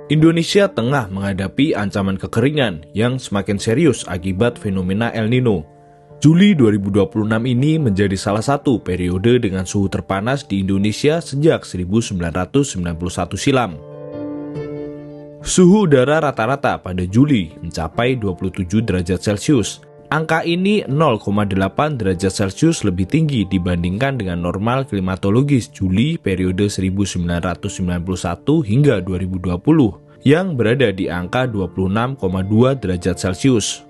Indonesia tengah menghadapi ancaman kekeringan yang semakin serius akibat fenomena El Nino. Juli 2026 ini menjadi salah satu periode dengan suhu terpanas di Indonesia sejak 1991 silam. Suhu udara rata-rata pada Juli mencapai 27 derajat Celcius. Angka ini 0,8 derajat Celcius lebih tinggi dibandingkan dengan normal klimatologis Juli periode 1991 hingga 2020 yang berada di angka 26,2 derajat Celcius.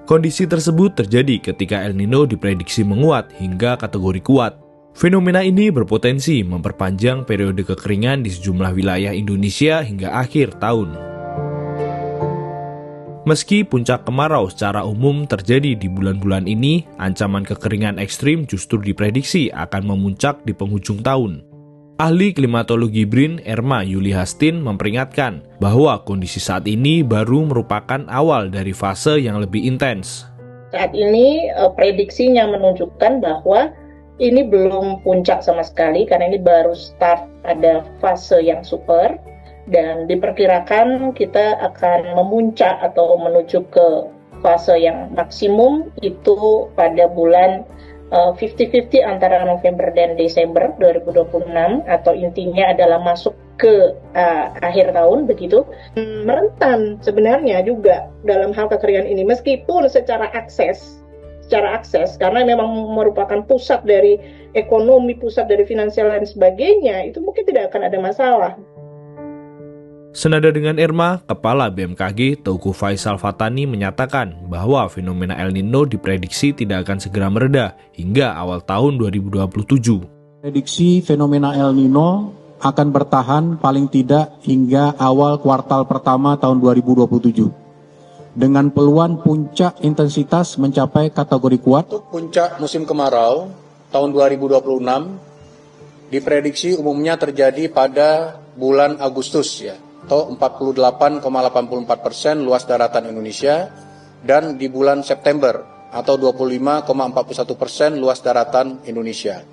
Kondisi tersebut terjadi ketika El Nino diprediksi menguat hingga kategori kuat. Fenomena ini berpotensi memperpanjang periode kekeringan di sejumlah wilayah Indonesia hingga akhir tahun. Meski puncak kemarau secara umum terjadi di bulan-bulan ini, ancaman kekeringan ekstrim justru diprediksi akan memuncak di penghujung tahun. Ahli klimatologi BRIN, Erma Yuli Hastin, memperingatkan bahwa kondisi saat ini baru merupakan awal dari fase yang lebih intens. Saat ini prediksinya menunjukkan bahwa ini belum puncak sama sekali karena ini baru start pada fase yang super. Dan diperkirakan kita akan memuncak atau menuju ke fase yang maksimum itu pada bulan 50-50 antara November dan Desember 2026, atau intinya adalah masuk ke akhir tahun begitu. Merentan sebenarnya juga dalam hal kekeringan ini meskipun secara akses karena memang merupakan pusat dari ekonomi, pusat dari finansial dan sebagainya, itu mungkin tidak akan ada masalah. Senada dengan Erma, Kepala BMKG Teuku Faisal Fatani menyatakan bahwa fenomena El Nino diprediksi tidak akan segera mereda hingga awal tahun 2027. Prediksi fenomena El Nino akan bertahan paling tidak hingga awal kuartal pertama tahun 2027. Dengan peluang puncak intensitas mencapai kategori kuat. Untuk puncak musim kemarau tahun 2026 diprediksi umumnya terjadi pada bulan Agustus atau 48,84% luas daratan Indonesia, dan di bulan September atau 25,41% luas daratan Indonesia.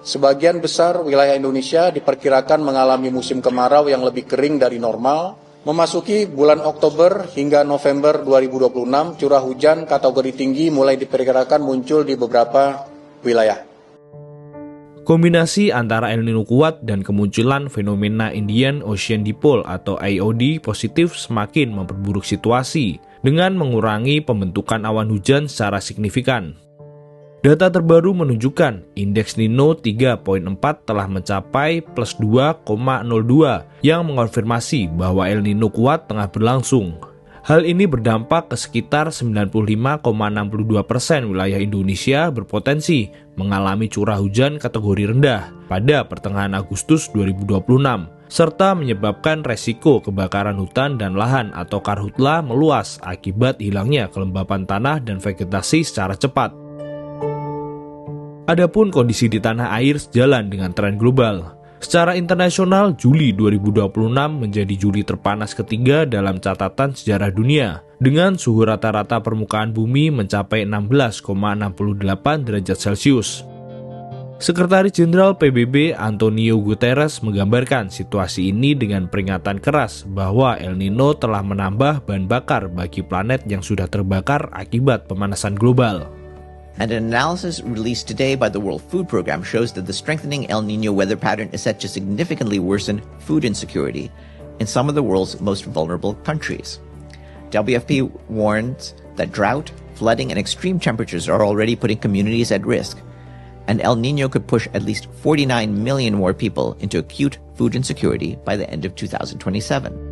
Sebagian besar wilayah Indonesia diperkirakan mengalami musim kemarau yang lebih kering dari normal. Memasuki bulan Oktober hingga November 2026, curah hujan kategori tinggi mulai diperkirakan muncul di beberapa wilayah. Kombinasi antara El Nino kuat dan kemunculan fenomena Indian Ocean Dipole atau IOD positif semakin memperburuk situasi dengan mengurangi pembentukan awan hujan secara signifikan. Data terbaru menunjukkan indeks Nino 3.4 telah mencapai plus 2,02 yang mengonfirmasi bahwa El Nino kuat tengah berlangsung. Hal ini berdampak ke sekitar 95,62% wilayah Indonesia berpotensi mengalami curah hujan kategori rendah pada pertengahan Agustus 2026, serta menyebabkan resiko kebakaran hutan dan lahan atau karhutla meluas akibat hilangnya kelembapan tanah dan vegetasi secara cepat. Adapun kondisi di tanah air sejalan dengan tren global. Secara internasional, Juli 2026 menjadi Juli terpanas ketiga dalam catatan sejarah dunia, dengan suhu rata-rata permukaan bumi mencapai 16,68 derajat Celcius. Sekretaris Jenderal PBB Antonio Guterres menggambarkan situasi ini dengan peringatan keras bahwa El Nino telah menambah bahan bakar bagi planet yang sudah terbakar akibat pemanasan global. And an analysis released today by the World Food Program shows that the strengthening El Nino weather pattern is set to significantly worsen food insecurity in some of the world's most vulnerable countries. WFP warns that drought, flooding, and extreme temperatures are already putting communities at risk, and El Nino could push at least 49 million more people into acute food insecurity by the end of 2027.